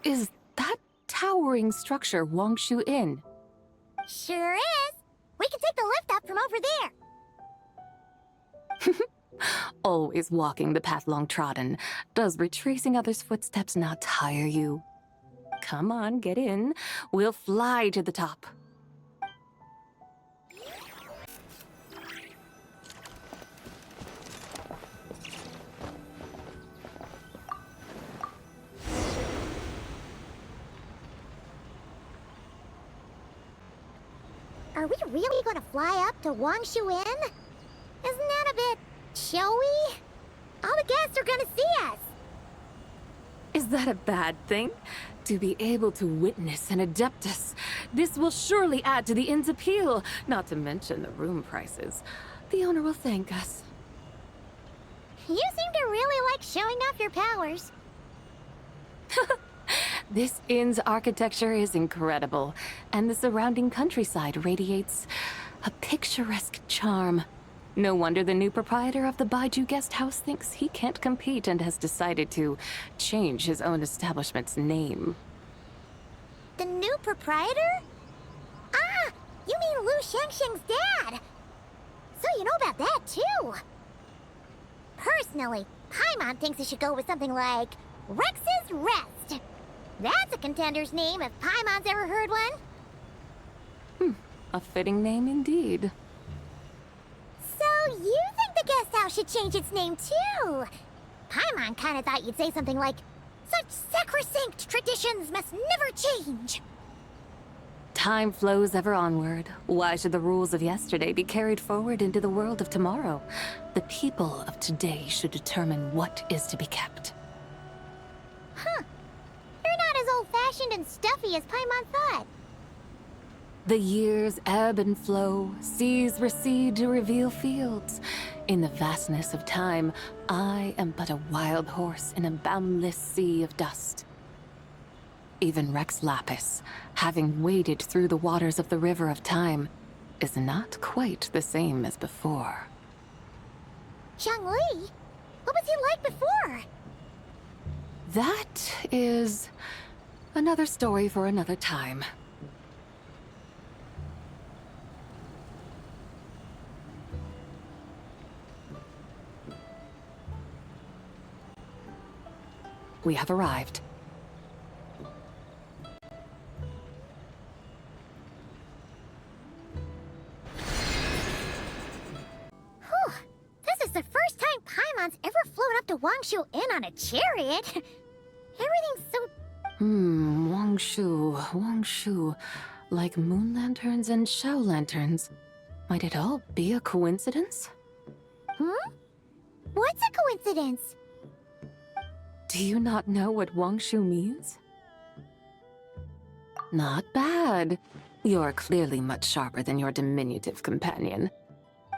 Is that towering structure Wangshu Inn?
Sure is. We can take the lift up from over there.
Always walking the path long trodden. Does retracing others' footsteps not tire you? Come on, get in. We'll fly to the top.
Are we really gonna fly up to Wangshu Inn? Isn't that a bit showy? All the guests are gonna see us.
Is that a bad thing? To be able to witness an Adeptus. This will surely add to the inn's appeal, not to mention the room prices. The owner will thank us.
You seem to really like showing off your powers.
This inn's architecture is incredible, and the surrounding countryside radiates a picturesque charm. No wonder the new proprietor of the Baiju guest house thinks he can't compete and has decided to change his own establishment's name.
The new proprietor? Ah, you mean Lu Shengsheng's dad. So you know about that, too. Personally, Paimon thinks it should go with something like Rex's Rest. That's a contender's name if Paimon's ever heard one.
A fitting name indeed.
So you think the guest house should change its name, too? Paimon kinda thought you'd say something like, such sacrosanct traditions must never change.
Time flows ever onward. Why should the rules of yesterday be carried forward into the world of tomorrow? The people of today should determine what is to be kept.
Huh. You're not as old-fashioned and stuffy as Paimon thought.
The years ebb and flow, seas recede to reveal fields. In the vastness of time, I am but a wild horse in a boundless sea of dust. Even Rex Lapis, having waded through the waters of the river of time, is not quite the same as before.
Zhongli? What was he like before?
That is another story for another time. We have arrived.
Whew. This is the first time Paimon's ever flown up to Wangshu Inn on a chariot. Everything's so...
Wangshu. Like moon lanterns and shao lanterns. Might it all be a coincidence?
What's a coincidence?
Do you not know what Wangshu means? Not bad. You're clearly much sharper than your diminutive companion.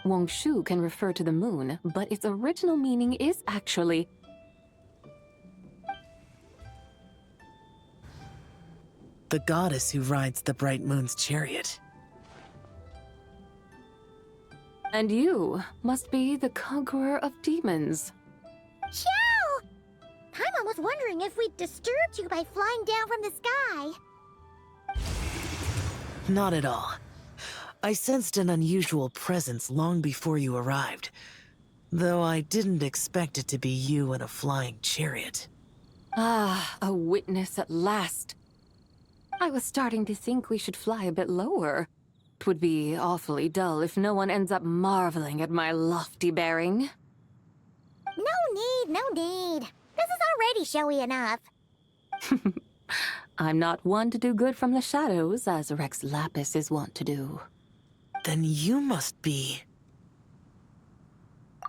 Wangshu can refer to the moon, but its original meaning is actually...
the goddess who rides the bright moon's chariot.
And you must be the conqueror of demons.
Chow! Paimon was wondering if we'd disturbed you by flying down from the sky.
Not at all. I sensed an unusual presence long before you arrived, though I didn't expect it to be you in a flying chariot.
Ah, a witness at last. I was starting to think we should fly a bit lower. 'Twould be awfully dull if no one ends up marveling at my lofty bearing.
No need. This is already showy enough.
I'm not one to do good from the shadows, as Rex Lapis is wont to do.
Then you must be...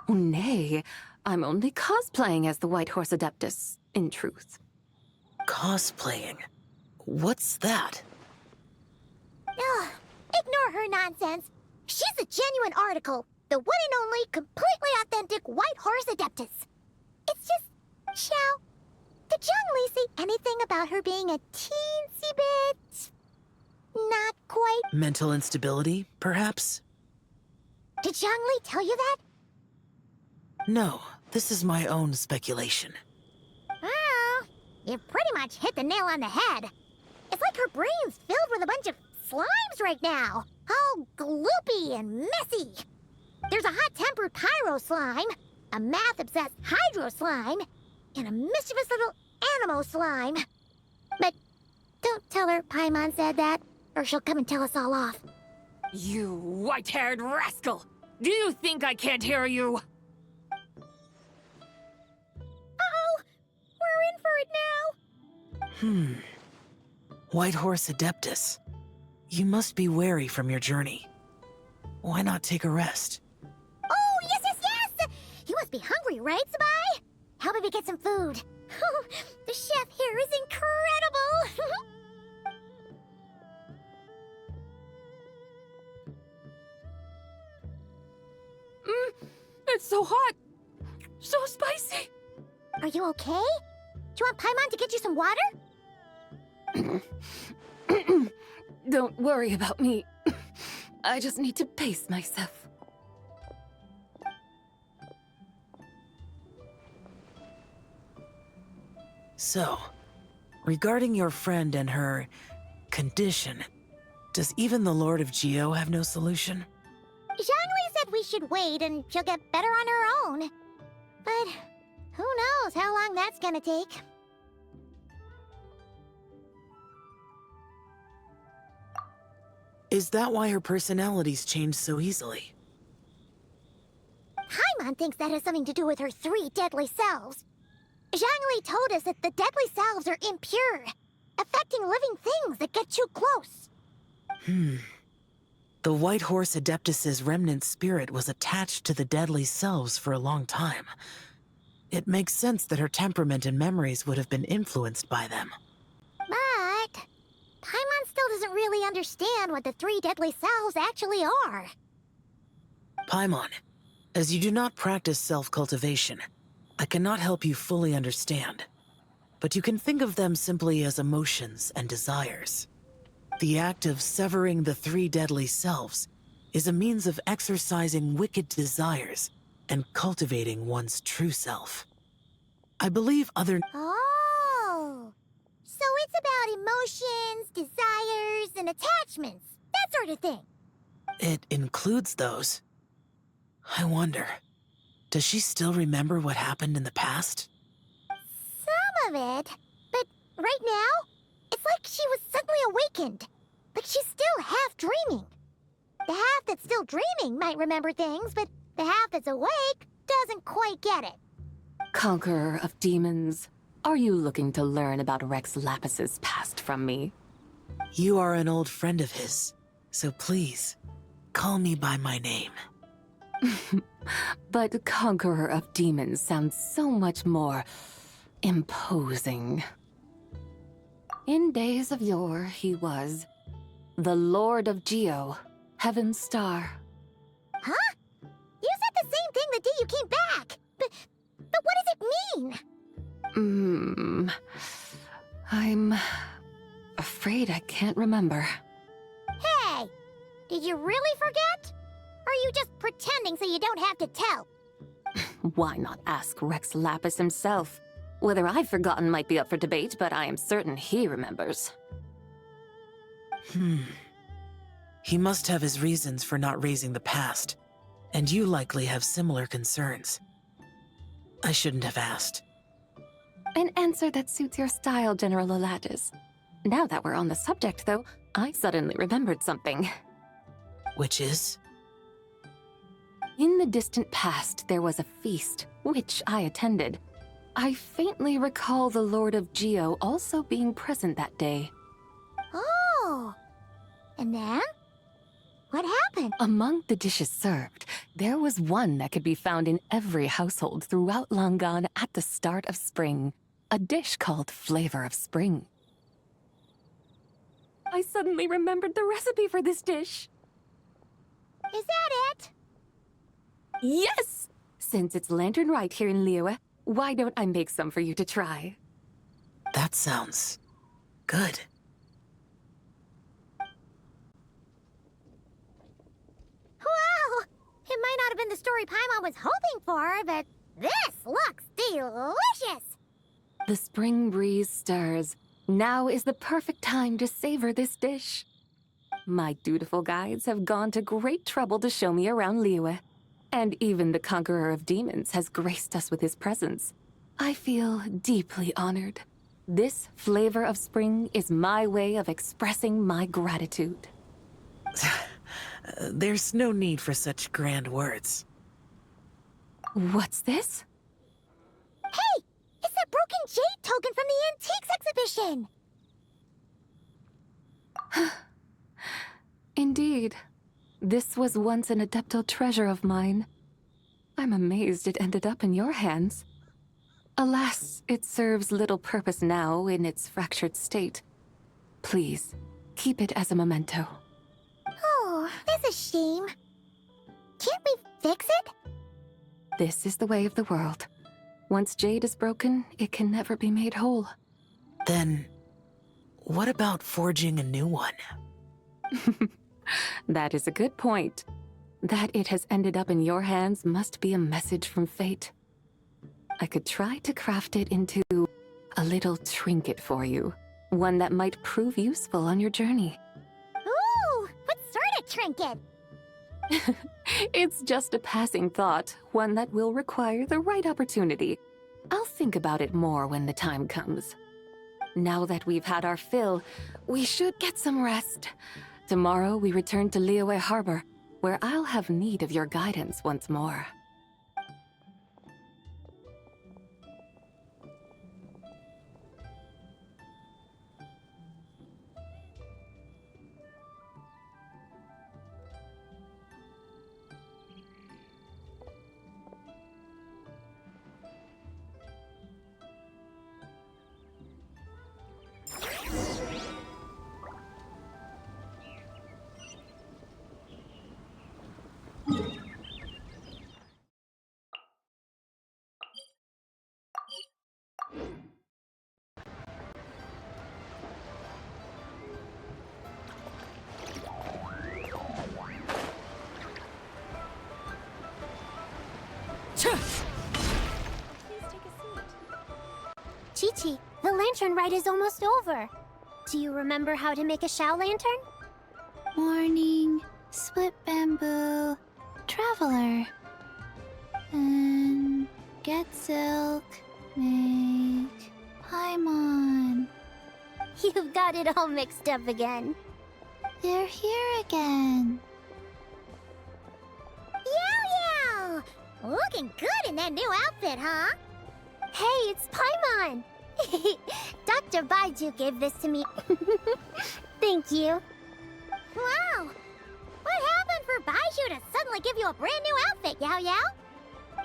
Oh, nay, I'm only cosplaying as the White Horse Adeptus, in truth.
cosplaying. What's that?
Ugh, ignore her nonsense. She's a genuine article. The one and only, completely authentic White Horse Adeptus. It's just, Xiao, did Zhongli say anything about her being a teensy bit... not quite?
Mental instability, perhaps?
Did Zhongli tell you that?
No, this is my own speculation.
Oh, you pretty much hit the nail on the head. It's like her brain's filled with a bunch of slimes right now. All gloopy and messy. There's a hot-tempered pyro slime, a math-obsessed hydro slime, and a mischievous little animo slime. But don't tell her Paimon said that, or she'll come and tell us all off.
You white-haired rascal! Do you think I can't hear you?
Uh-oh! We're in for it now!
White Horse Adeptus. You must be weary from your journey. Why not take a rest?
Oh, yes, yes, yes! You must be hungry, right, Sabai? How about we get some food? The chef here is incredible!
It's so hot! So spicy!
Are you okay? Do you want Paimon to get you some water?
Don't worry about me. I just need to pace myself.
So, regarding your friend and her condition, does even the Lord of Geo have no solution?
Zhongli said we should wait and she'll get better on her own. But who knows how long that's gonna take.
Is that why her personalities change so easily?
Paimon thinks that has something to do with her 3 deadly selves. Zhongli told us that the deadly selves are impure, affecting living things that get too close.
The White Horse Adeptus's remnant spirit was attached to the deadly selves for a long time. It makes sense that her temperament and memories would have been influenced by them.
But Paimon still doesn't really understand what the 3 deadly selves actually are.
Paimon, as you do not practice self-cultivation, I cannot help you fully understand. But you can think of them simply as emotions and desires. The act of severing the 3 deadly selves is a means of exercising wicked desires and cultivating one's true self. I believe other...
Oh! So it's about emotions, desires, and attachments. That sort of thing.
It includes those. I wonder, does she still remember what happened in the past?
Some of it. But right now, it's like she was suddenly awakened. Like she's still half dreaming. The half that's still dreaming might remember things, but the half that's awake doesn't quite get it.
Conqueror of demons, Are you looking to learn about Rex Lapis's past from me?
You are an old friend of his, so please, call me by my name.
But Conqueror of Demons sounds so much more imposing. In days of yore, he was the Lord of Geo, Heaven's Star.
Huh? You said the same thing the day you came back. But what does it mean?
I'm afraid I can't remember.
Hey, did you really forget? Or are you just pretending so you don't have to tell?
Why not ask Rex Lapis himself? Whether I've forgotten might be up for debate, but I am certain he remembers.
He must have his reasons for not raising the past, and you likely have similar concerns. I shouldn't have asked.
An answer that suits your style, General Elatis. Now that we're on the subject, though, I suddenly remembered something.
Which is?
In the distant past, there was a feast, which I attended. I faintly recall the Lord of Geo also being present that day.
Oh. And then? What happened?
Among the dishes served, there was one that could be found in every household throughout Langan at the start of spring. A dish called Flavor of Spring. I suddenly remembered the recipe for this dish.
Is that it?
Yes! Since it's Lanternlit here in Liyue, why don't I make some for you to try?
That sounds good.
Wow! It might not have been the story Paimon was hoping for, but this looks delicious!
The spring breeze stirs. Now is the perfect time to savor this dish. My dutiful guides have gone to great trouble to show me around Liyue, and even the Conqueror of Demons has graced us with his presence. I feel deeply honored. This Flavor of Spring is my way of expressing my gratitude.
There's no need for such grand words.
What's this?
Hey! It's that broken jade token from the Antiques exhibition!
Indeed. This was once an adeptal treasure of mine. I'm amazed it ended up in your hands. Alas, it serves little purpose now in its fractured state. Please, keep it as a memento.
Oh, that's a shame. Can't we fix it?
This is the way of the world. Once jade is broken, it can never be made whole.
Then, what about forging a new one?
That is a good point. That it has ended up in your hands must be a message from fate. I could try to craft it into a little trinket for you. One that might prove useful on your journey.
Ooh, what sort of trinket?
It's just a passing thought, one that will require the right opportunity. I'll think about it more when the time comes. Now that we've had our fill, we should get some rest. Tomorrow we return to Liyue Harbor, where I'll have need of your guidance once more.
Chi-Chi, the lantern ride is almost over. Do you remember how to make a Shao lantern?
Morning, split bamboo, traveler. And get silk, make Paimon.
You've got it all mixed up again.
They're here again.
Yow! Looking good in that new outfit, huh? Hey, it's Paimon! Dr. Baiju gave this to me. Thank you. Wow! What happened for Baiju to suddenly give you a brand new outfit, Yao Yao?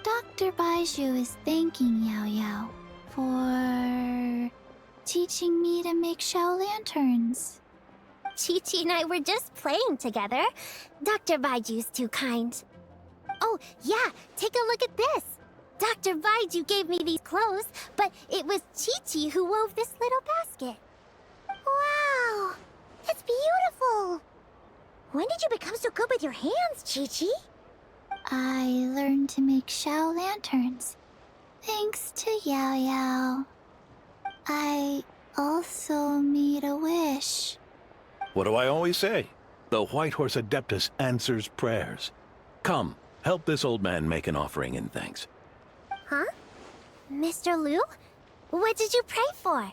Dr. Baiju is thanking Yao Yao for teaching me to make shell lanterns.
Chi-Chi and I were just playing together. Dr. Baiju's too kind. Oh, yeah, take a look at this. Dr. Baiju gave me these clothes, but it was Chi-Chi who wove this little basket. Wow, it's beautiful. When did you become so good with your hands, Chi-Chi?
I learned to make shell lanterns, thanks to Yao Yao. I also made a wish.
What do I always say? The White Horse Adeptus answers prayers. Come, help this old man make an offering in thanks.
Huh? Mr. Liu? What did you pray for?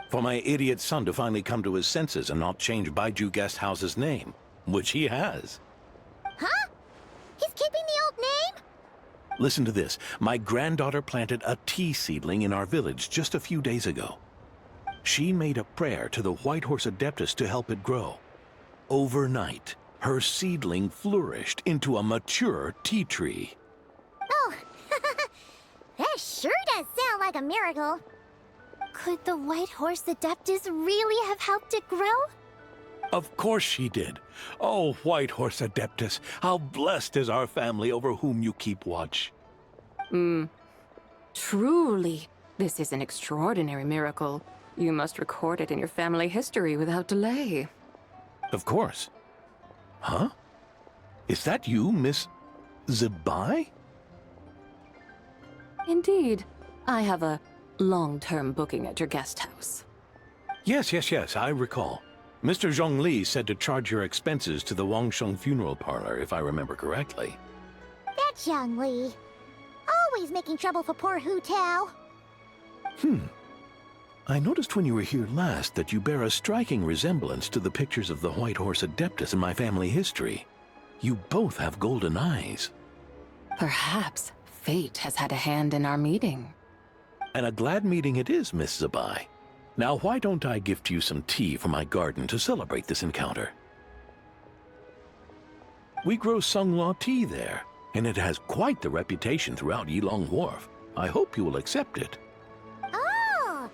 For my idiot son to finally come to his senses and not change Baiju Guest House's name, which he has.
Huh? He's keeping the old name?
Listen to this. My granddaughter planted a tea seedling in our village just a few days ago. She made a prayer to the White Horse Adeptus to help it grow. Overnight, her seedling flourished into a mature tea tree.
Oh, that sure does sound like a miracle. Could the White Horse Adeptus really have helped it grow?
Of course she did. Oh, White Horse Adeptus, how blessed is our family over whom you keep watch.
Truly, this is an extraordinary miracle. You must record it in your family history without delay.
Of course. Huh? Is that you, Miss Zabai?
Indeed. I have a long-term booking at your guest house.
Yes, I recall. Mr. Zhongli said to charge your expenses to the Wangsheng funeral parlor, if I remember correctly.
That's Young Li. Always making trouble for poor Hu Tao.
I noticed when you were here last that you bear a striking resemblance to the pictures of the White Horse Adeptus in my family history. You both have golden eyes.
Perhaps fate has had a hand in our meeting.
And a glad meeting it is, Miss Zabai. Now why don't I gift you some tea from my garden to celebrate this encounter? We grow Songhua tea there, and it has quite the reputation throughout Yilong Wharf. I hope you will accept it.
Oh!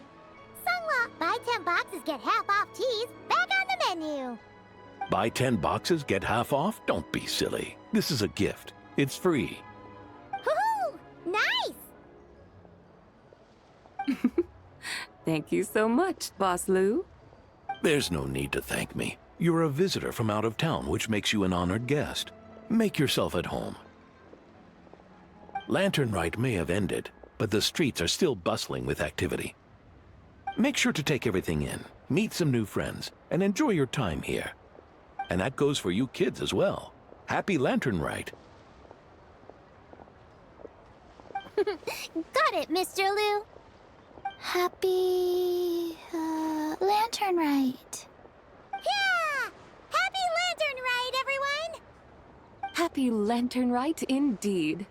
Songhua, buy 10 boxes, get half off teas, back on the menu.
Buy 10 boxes, get half off? Don't be silly. This is a gift. It's free.
Woohoo! Nice!
Thank you so much, Boss Liu.
There's no need to thank me. You're a visitor from out of town, which makes you an honored guest. Make yourself at home. Lanternlit may have ended, but the streets are still bustling with activity. Make sure to take everything in, meet some new friends, and enjoy your time here. And that goes for you kids as well. Happy Lanternlit.
Got it, Mr. Liu.
Happy... Lanternlit.
Yeah! Happy Lanternlit, everyone!
Happy Lanternlit indeed.